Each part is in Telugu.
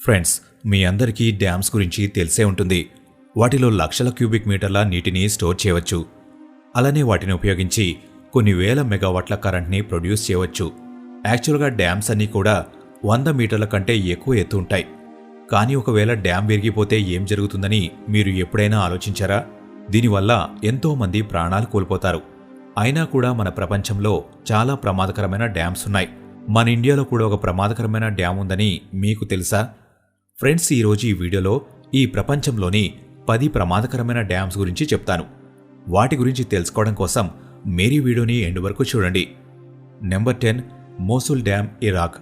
ఫ్రెండ్స్, మీ అందరికీ డ్యామ్స్ గురించి తెలిసే ఉంటుంది. వాటిలో లక్షల క్యూబిక్ మీటర్ల నీటిని స్టోర్ చేయవచ్చు. అలానే వాటిని ఉపయోగించి కొన్ని వేల మెగావాట్ల కరెంట్ని ప్రొడ్యూస్ చేయవచ్చు. యాక్చువల్గా డ్యామ్స్ అన్నీ కూడా 100 మీటర్ల కంటే ఎక్కువ ఎత్తు ఉంటాయి. కానీ ఒకవేళ డ్యామ్ విరిగిపోతే ఏం జరుగుతుందని మీరు ఎప్పుడైనా ఆలోచించారా? దీనివల్ల ఎంతోమంది ప్రాణాలు కోల్పోతారు. అయినా కూడా మన ప్రపంచంలో చాలా ప్రమాదకరమైన డ్యామ్స్ ఉన్నాయి. మన ఇండియాలో కూడా ఒక ప్రమాదకరమైన డ్యామ్ ఉందని మీకు తెలుసా? ఫ్రెండ్స్, ఈరోజు ఈ వీడియోలో ఈ ప్రపంచంలోని 10 ప్రమాదకరమైన డ్యామ్స్ గురించి చెప్తాను. వాటి గురించి తెలుసుకోవడం కోసం మీరు ఈ వీడియోని ఎండ్ వరకు చూడండి. Number 10, Mosul dam, Iraq.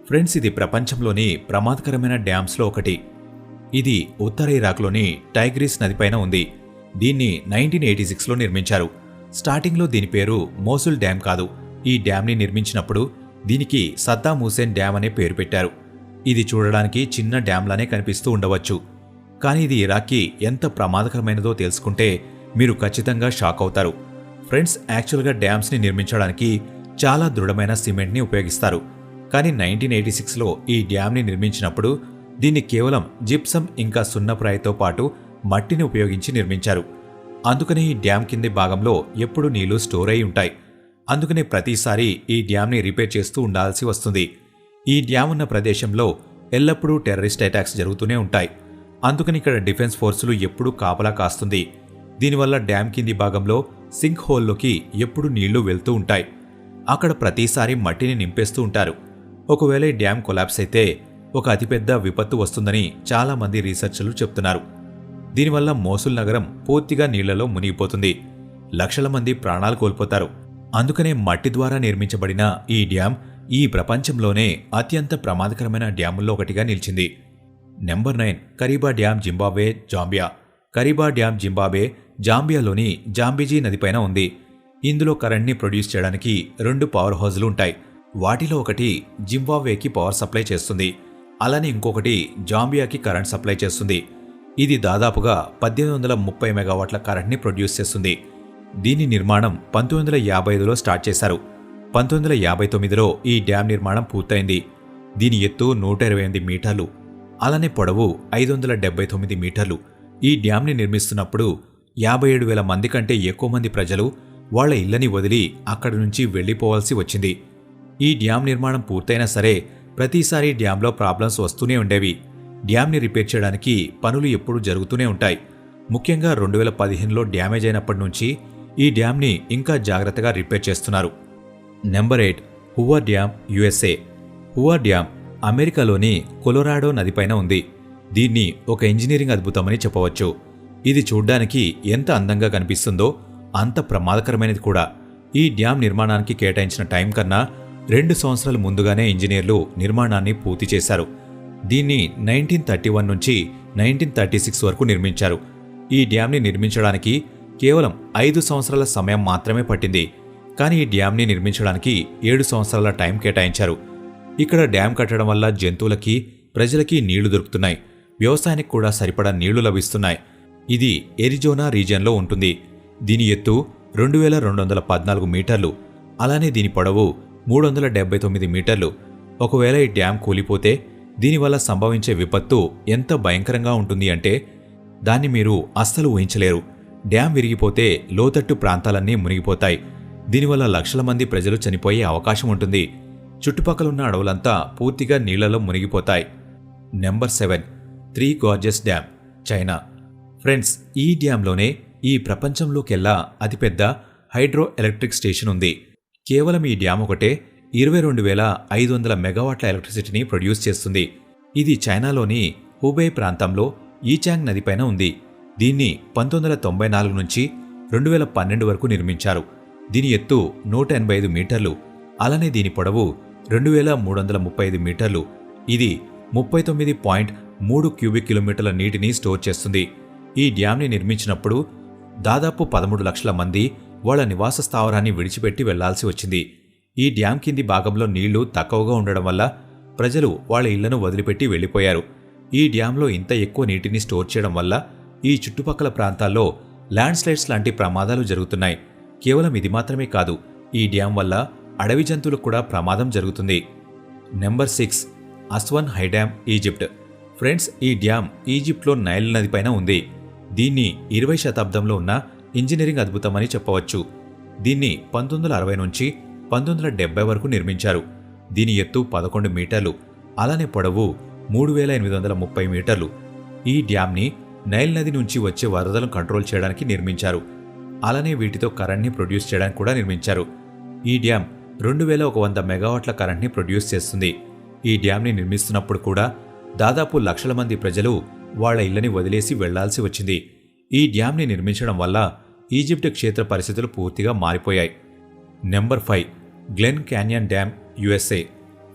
Friends, ఇది ప్రపంచంలోని ప్రమాదకరమైన డ్యామ్స్లో ఒకటి. ఇది ఉత్తర ఇరాక్లోని టైగ్రిస్ నదిపైన ఉంది. దీన్ని 1986లో నిర్మించారు. స్టార్టింగ్లో దీని పేరు మోసుల్ డ్యామ్ కాదు. ఈ డ్యామ్ని నిర్మించినప్పుడు దీనికి సద్దాం హుసేన్ డ్యామ్ అనే పేరు పెట్టారు. ఇది చూడడానికి చిన్న డ్యామ్లానే కనిపిస్తూ ఉండవచ్చు. కానీ ఇది ఇరాక్కి ఎంత ప్రమాదకరమైనదో తెలుసుకుంటే మీరు ఖచ్చితంగా షాక్ అవుతారు. ఫ్రెండ్స్, యాక్చువల్గా డ్యామ్స్ని నిర్మించడానికి చాలా దృఢమైన సిమెంట్ని ఉపయోగిస్తారు. కానీ 1986లో ఈ డ్యామ్ని నిర్మించినప్పుడు దీన్ని కేవలం జిప్సమ్ ఇంకా సున్నప్రాయితో పాటు మట్టిని ఉపయోగించి నిర్మించారు. అందుకనే ఈ డ్యామ్ కింది భాగంలో ఎప్పుడూ నీళ్లు స్టోర్ అయి ఉంటాయి. అందుకనే ప్రతిసారి ఈ డ్యామ్ని రిపేర్ చేస్తూ ఉండాల్సి వస్తుంది. ఈ డ్యామ్ ఉన్న ప్రదేశంలో ఎల్లప్పుడూ టెర్రరిస్ట్ అటాక్స్ జరుగుతూనే ఉంటాయి. అందుకని ఇక్కడ డిఫెన్స్ ఫోర్సులు ఎప్పుడూ కాపలా కాస్తుంది. దీనివల్ల డ్యామ్ కింది భాగంలో సింక్ హోల్లోకి ఎప్పుడూ నీళ్లు వెళ్తూ ఉంటాయి. అక్కడ ప్రతిసారి మట్టిని నింపేస్తూ ఉంటారు. ఒకవేళ ఈ డ్యామ్ కొలాప్స్ అయితే ఒక అతిపెద్ద విపత్తు వస్తుందని చాలామంది రీసెర్చర్లు చెప్తున్నారు. దీనివల్ల మోసుల్ నగరం పూర్తిగా నీళ్లలో మునిగిపోతుంది. లక్షల మంది ప్రాణాలు కోల్పోతారు. అందుకనే మట్టి ద్వారా నిర్మించబడిన ఈ డ్యామ్ ఈ ప్రపంచంలోనే అత్యంత ప్రమాదకరమైన డ్యాముల్లో ఒకటిగా నిలిచింది. Number 9, Kariba dam, Zimbabwe, Zambia. Kariba dam Zimbabwe, జాంబియాలోని జాంబిజీ నదిపైన ఉంది. ఇందులో కరెంట్ని ప్రొడ్యూస్ చేయడానికి 2 పవర్ హౌజులు ఉంటాయి. వాటిలో ఒకటి జింబాబ్వేకి పవర్ సప్లై చేస్తుంది. అలానే ఇంకొకటి జాంబియాకి కరెంట్ సప్లై చేస్తుంది. ఇది దాదాపుగా 1830 మెగావాట్ల కరెంట్ని ప్రొడ్యూస్ చేస్తుంది. దీని నిర్మాణం 1955లో స్టార్ట్ చేశారు. 1959లో ఈ డ్యామ్ నిర్మాణం పూర్తయింది. దీని ఎత్తు 128 మీటర్లు, అలానే పొడవు 579 మీటర్లు. ఈ డ్యామ్ని నిర్మిస్తున్నప్పుడు 57,000 మంది కంటే ఎక్కువ మంది ప్రజలు వాళ్ల ఇళ్లని వదిలి అక్కడి నుంచి వెళ్లిపోవాల్సి వచ్చింది. ఈ డ్యామ్ నిర్మాణం పూర్తయినా సరే ప్రతిసారి డ్యాంలో ప్రాబ్లమ్స్ వస్తూనే ఉండేవి. డ్యామ్ని రిపేర్ చేయడానికి పనులు ఎప్పుడూ జరుగుతూనే ఉంటాయి. ముఖ్యంగా 2015లో డ్యామేజ్ అయినప్పటి నుంచి ఈ డ్యామ్ని ఇంకా జాగ్రత్తగా రిపేర్ చేస్తున్నారు. Number 8, whoever dam, USA. Whoever dam అమెరికాలోని కొలరాడో నదిపైన ఉంది. దీన్ని ఒక ఇంజనీరింగ్ అద్భుతమని చెప్పవచ్చు. ఇది చూడ్డానికి ఎంత అందంగా కనిపిస్తుందో అంత ప్రమాదకరమైనది కూడా. ఈ డ్యామ్ నిర్మాణానికి కేటాయించిన టైం కన్నా 2 సంవత్సరాల ముందుగానే ఇంజనీర్లు నిర్మాణాన్ని పూర్తి చేశారు. దీన్ని 1931 నుంచి 1936 వరకు నిర్మించారు. ఈ డ్యామ్ని నిర్మించడానికి కేవలం 5 సంవత్సరాల సమయం మాత్రమే పట్టింది. కానీ ఈ డ్యామ్ని నిర్మించడానికి 7 సంవత్సరాల టైం కేటాయించారు. ఇక్కడ డ్యామ్ కట్టడం వల్ల జంతువులకి, ప్రజలకి నీళ్లు దొరుకుతున్నాయి. వ్యవసాయానికి కూడా సరిపడా నీళ్లు లభిస్తున్నాయి. ఇది ఎరిజోనా రీజియన్లో ఉంటుంది. దీని ఎత్తు 2214 మీటర్లు, అలానే దీని పొడవు 379 మీటర్లు. ఒకవేళ ఈ డ్యామ్ కూలిపోతే దీనివల్ల సంభవించే విపత్తు ఎంత భయంకరంగా ఉంటుంది అంటే దాన్ని మీరు అస్సలు ఊహించలేరు. డ్యామ్ విరిగిపోతే లోతట్టు ప్రాంతాలన్నీ మునిగిపోతాయి. దీనివల్ల లక్షల మంది ప్రజలు చనిపోయే అవకాశం ఉంటుంది. చుట్టుపక్కలున్న అడవులంతా పూర్తిగా నీళ్లలో మునిగిపోతాయి. Number 7, three Gorges dam, China. Friends, ఈ డ్యాంలోనే ఈ ప్రపంచంలోకెల్లా అతిపెద్ద హైడ్రో ఎలక్ట్రిక్ స్టేషన్ ఉంది. కేవలం ఈ డ్యామ్ ఒకటే 22,500 మెగావాట్ల ఎలక్ట్రిసిటీని ప్రొడ్యూస్ చేస్తుంది. ఇది చైనాలోని హుబై ప్రాంతంలో ఈచాంగ్ నదిపైన ఉంది. దీన్ని 1994 నుంచి 2012 వరకు నిర్మించారు. దీని ఎత్తు 185 మీటర్లు, అలానే దీని పొడవు 2335 మీటర్లు. ఇది 39.3 క్యూబిక్ కిలోమీటర్ల నీటిని స్టోర్ చేస్తుంది. ఈ డ్యామ్ని నిర్మించినప్పుడు దాదాపు 13 లక్షల మంది వాళ్ల నివాస స్థావరాన్ని విడిచిపెట్టి వెళ్లాల్సి వచ్చింది. ఈ డ్యామ్ కింది భాగంలో నీళ్లు తక్కువగా ఉండడం వల్ల ప్రజలు వాళ్ల ఇళ్లను వదిలిపెట్టి వెళ్లిపోయారు. ఈ డ్యాంలో ఇంత ఎక్కువ నీటిని స్టోర్ చేయడం వల్ల ఈ చుట్టుపక్కల ప్రాంతాల్లో ల్యాండ్ స్లైడ్స్ లాంటి ప్రమాదాలు జరుగుతున్నాయి. కేవలం ఇది మాత్రమే కాదు, ఈ డ్యామ్ వల్ల అడవి జంతువులకు కూడా ప్రమాదం జరుగుతుంది. Number 6, Aswan high dam, Egypt. Friends, ఈ డ్యామ్ ఈజిప్ట్లో నైల్ నది పైన ఉంది. దీన్ని 20వ శతాబ్దంలో ఉన్న ఇంజనీరింగ్ అద్భుతమని చెప్పవచ్చు. దీన్ని 1960 నుంచి 1970 వరకు నిర్మించారు. దీని ఎత్తు 11 మీటర్లు, అలానే పొడవు 3830 మీటర్లు. ఈ డ్యామ్ని నైల్ నది నుంచి వచ్చే వరదలను కంట్రోల్ చేయడానికి నిర్మించారు. అలానే వీటితో కరెంట్ని ప్రొడ్యూస్ చేయడానికి కూడా నిర్మించారు. ఈ డ్యామ్ 2100 మెగావాట్ల కరెంట్ని ప్రొడ్యూస్ చేస్తుంది. ఈ డ్యామ్ని నిర్మిస్తున్నప్పుడు కూడా దాదాపు లక్షల మంది ప్రజలు వాళ్ల ఇళ్లని వదిలేసి వెళ్లాల్సి వచ్చింది. ఈ డ్యామ్ని నిర్మించడం వల్ల ఈజిప్ట్ క్షేత్ర పరిస్థితులు పూర్తిగా మారిపోయాయి. Number 5 Glenn canyon dam, USA.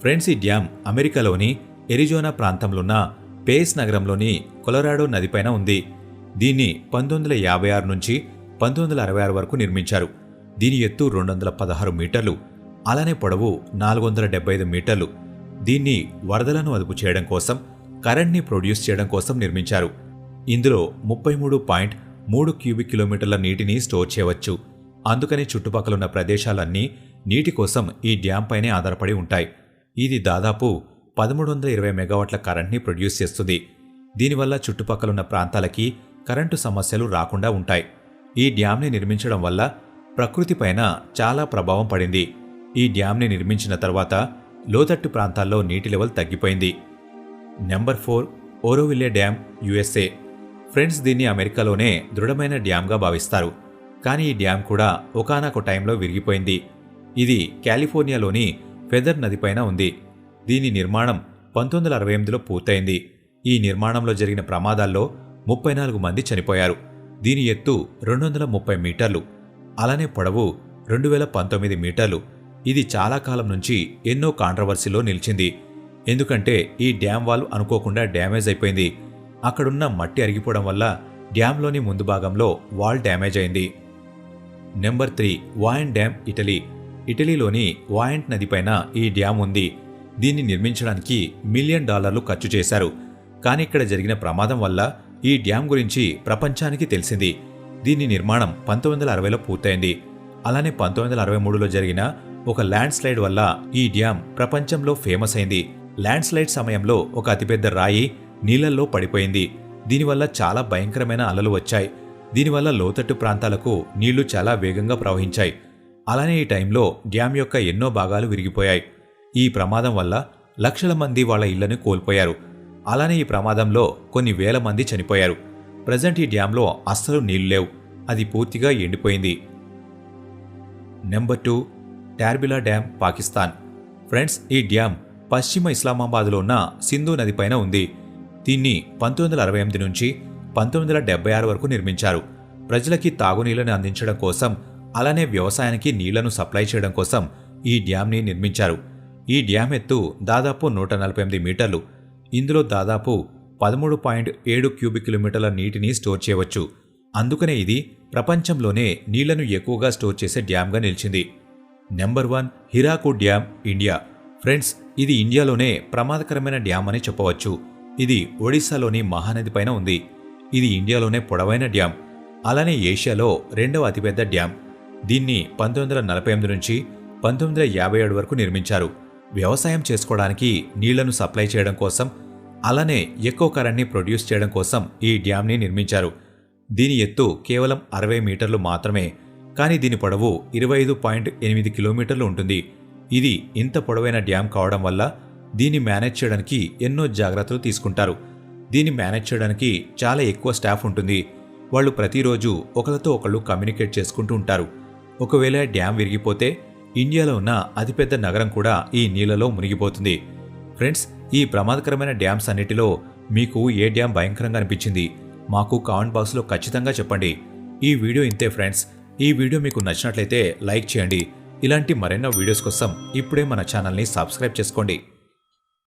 Friends, ఈ డ్యామ్ అమెరికాలోని ఎరిజోనా ప్రాంతంలోన్న పేస్ నగరంలోని కొలరాడో నదిపైన ఉంది. దీన్ని 1956 నుంచి 1966 వరకు నిర్మించారు. దీని ఎత్తు 216 మీటర్లు, అలానే పొడవు 475 మీటర్లు. దీన్ని వరదలను అదుపు చేయడం కోసం, కరెంట్ని ప్రొడ్యూస్ చేయడం కోసం నిర్మించారు. ఇందులో 33.3 క్యూబిక్ కిలోమీటర్ల నీటిని స్టోర్ చేయవచ్చు. అందుకని చుట్టుపక్కలున్న ప్రదేశాలన్నీ నీటి కోసం ఈ డ్యామ్ పైనే ఆధారపడి ఉంటాయి. ఇది దాదాపు 1320 మెగావాట్ల కరెంట్ని ప్రొడ్యూస్ చేస్తుంది. దీనివల్ల చుట్టుపక్కలున్న ప్రాంతాలకి కరెంటు సమస్యలు రాకుండా ఉంటాయి. ఈ డ్యామ్ని నిర్మించడం వల్ల ప్రకృతిపైన చాలా ప్రభావం పడింది. ఈ డ్యామ్ని నిర్మించిన తర్వాత లోతట్టు ప్రాంతాల్లో నీటి లెవెల్ తగ్గిపోయింది. Number 4 Oroville dam, USA. Friends, దీన్ని అమెరికాలోనే దృఢమైన డ్యామ్గా భావిస్తారు. కానీ ఈ డ్యామ్ కూడా ఒకానొక టైంలో విరిగిపోయింది. ఇది కాలిఫోర్నియాలోని ఫెదర్ నదిపైన ఉంది. దీని నిర్మాణం 1968లో పూర్తయింది. ఈ నిర్మాణంలో జరిగిన ప్రమాదాల్లో 34 మంది చనిపోయారు. దీని ఎత్తు 230 మీటర్లు, అలానే పొడవు 2019 మీటర్లు. ఇది చాలా కాలం నుంచి ఎన్నో కాంట్రవర్సీలో నిలిచింది. ఎందుకంటే ఈ డ్యామ్ వాల్ అనుకోకుండా డ్యామేజ్ అయిపోయింది. అక్కడున్న మట్టి అరిగిపోవడం వల్ల డ్యామ్లోని ముందు భాగంలో వాల్ డ్యామేజ్ అయింది. Number 3 Vajont dam, Italy. ఇటలీలోని వాయంట్ నదిపైన ఈ డ్యామ్ ఉంది. దీన్ని నిర్మించడానికి $1 మిలియన్ ఖర్చు చేశారు. కానీ ఇక్కడ జరిగిన ప్రమాదం వల్ల ఈ డ్యామ్ గురించి ప్రపంచానికి తెలిసింది. దీని నిర్మాణం 1960లో పూర్తయింది. అలానే 1963లో జరిగిన ఒక ల్యాండ్ స్లైడ్ వల్ల ఈ డ్యామ్ ప్రపంచంలో ఫేమస్ అయింది. ల్యాండ్ స్లైడ్ సమయంలో ఒక అతిపెద్ద రాయి నీళ్లల్లో పడిపోయింది. దీనివల్ల చాలా భయంకరమైన అలలు వచ్చాయి. దీనివల్ల లోతట్టు ప్రాంతాలకు నీళ్లు చాలా వేగంగా ప్రవహించాయి. అలానే ఈ టైంలో డ్యామ్ యొక్క ఎన్నో భాగాలు విరిగిపోయాయి. ఈ ప్రమాదం వల్ల లక్షల మంది వాళ్ళ ఇళ్లను కోల్పోయారు. అలానే ఈ ప్రమాదంలో కొన్ని వేల మంది చనిపోయారు. ప్రజెంట్ ఈ డ్యాంలో అస్సలు నీళ్లు లేవు. అది పూర్తిగా ఎండిపోయింది. Number 2 Tarbela dam, Pakistan. Friends, ఈ డ్యామ్ పశ్చిమ ఇస్లామాబాద్లో ఉన్న సింధు నదిపైన ఉంది. దీన్ని 1968 నుంచి 1976 వరకు నిర్మించారు. ప్రజలకి తాగునీళ్లను అందించడం కోసం, అలానే వ్యవసాయానికి నీళ్లను సప్లై చేయడం కోసం ఈ డ్యామ్ని నిర్మించారు. ఈ డ్యామ్ ఎత్తు దాదాపు 148 మీటర్లు. ఇందులో దాదాపు 13.7 క్యూబిక్ కిలోమీటర్ల నీటిని స్టోర్ చేయవచ్చు. అందుకనే ఇది ప్రపంచంలోనే నీళ్లను ఎక్కువగా స్టోర్ చేసే డ్యామ్గా నిలిచింది. Number 1 Hirakud dam, India. Friends, ఇది ఇండియాలోనే ప్రమాదకరమైన డ్యామ్ అని చెప్పవచ్చు. ఇది ఒడిశాలోని మహానది పైన ఉంది. ఇది ఇండియాలోనే పొడవైన డ్యామ్, అలానే ఏషియాలో 2వ అతిపెద్ద డ్యామ్. దీన్ని 1948 నుంచి 1957 వరకు నిర్మించారు. వ్యవసాయం చేసుకోవడానికి నీళ్లను సప్లై చేయడం కోసం, అలానే ఎక్కువ కరెంట్ని ప్రొడ్యూస్ చేయడం కోసం ఈ డ్యామ్ని నిర్మించారు. దీని ఎత్తు కేవలం 60 మీటర్లు మాత్రమే. కానీ దీని పొడవు 25.8 కిలోమీటర్లు ఉంటుంది. ఇది ఇంత పొడవైన డ్యామ్ కావడం వల్ల దీన్ని మేనేజ్ చేయడానికి ఎన్నో జాగ్రత్తలు తీసుకుంటారు. దీన్ని మేనేజ్ చేయడానికి చాలా ఎక్కువ స్టాఫ్ ఉంటుంది. వాళ్ళు ప్రతిరోజు ఒకరితో ఒకళ్ళు కమ్యూనికేట్ చేసుకుంటూ ఉంటారు. ఒకవేళ డ్యామ్ విరిగిపోతే ఇండియాలో ఉన్న అతిపెద్ద నగరం కూడా ఈ నీళ్లలో మునిగిపోతుంది. ఫ్రెండ్స్, ఈ ప్రమాదకరమైన డ్యామ్స్ అన్నిటిలో మీకు ఏ డ్యామ్ భయంకరంగా అనిపించింది? మాకు కామెంట్ బాక్స్లో ఖచ్చితంగా చెప్పండి. ఈ వీడియో ఇంతే ఫ్రెండ్స్. ఈ వీడియో మీకు నచ్చినట్లయితే లైక్ చేయండి. ఇలాంటి మరెన్నో వీడియోస్ కోసం ఇప్పుడే మన ఛానల్ని సబ్స్క్రైబ్ చేసుకోండి.